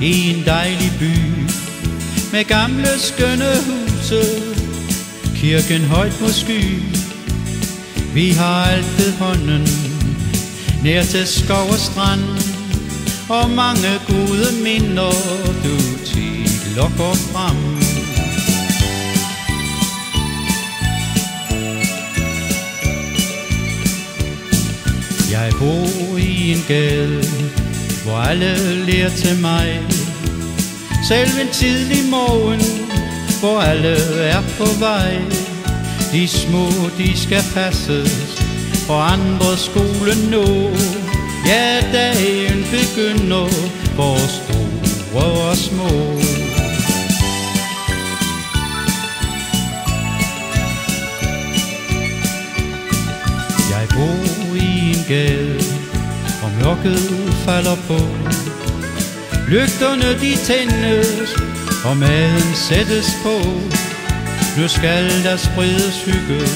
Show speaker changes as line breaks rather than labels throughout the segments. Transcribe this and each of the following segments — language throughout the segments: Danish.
i en dejlig by med gamle skønne huse, kirken højt på sky. Vi har altid hånden nær til skov og strand, og mange gode minder du tit lokker frem. Jeg bor i en gade, hvor alle ler til mig. Selv en tidlig morgen, hvor alle er på vej. De små, de skal passes, og andre skolen nå. Ja, dagen begynder for store og små. Jeg bor i en gade, og mørket falder på. Lygterne de tændes, og maden sættes på. Nu skal der spredes hygge,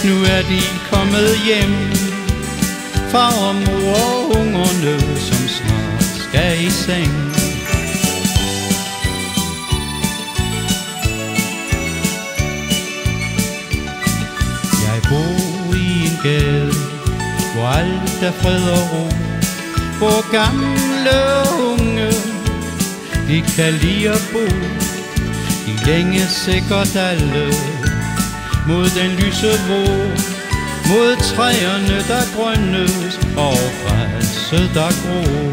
nu er de kommet hjem. Far og mor og ungerne, som snart skal i seng. Jeg bor i en gade, hvor alt er fred og ro, hvor gamle og unge, de kan lide at bo. De længes sikkert alle mod den lyse vår, mod træerne der grønnes og græsset der gror.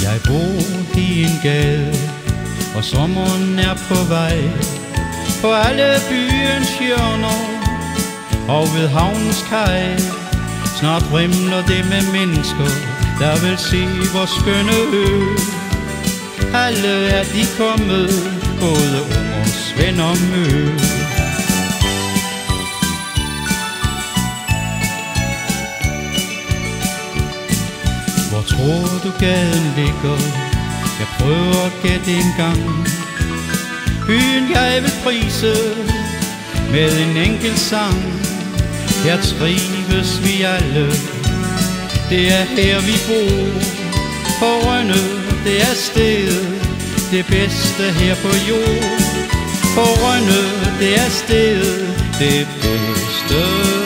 Jeg bor i en gade, og sommeren er på vej. På alle byens hjørner og ved havnens kaj, snart vrimler det med mennesker, der vil se vores skønne ø. Alle er de kommet, både ung og svend og mø. Hvor tror du gaden ligger? Jeg prøver at gætte en gang. Byen jeg vil prise med en enkelt sang. Her trives vi alle, det er her vi bor. På Rønne, det er stedet, det bedste her på jord. På Rønne, det er stedet, det bedste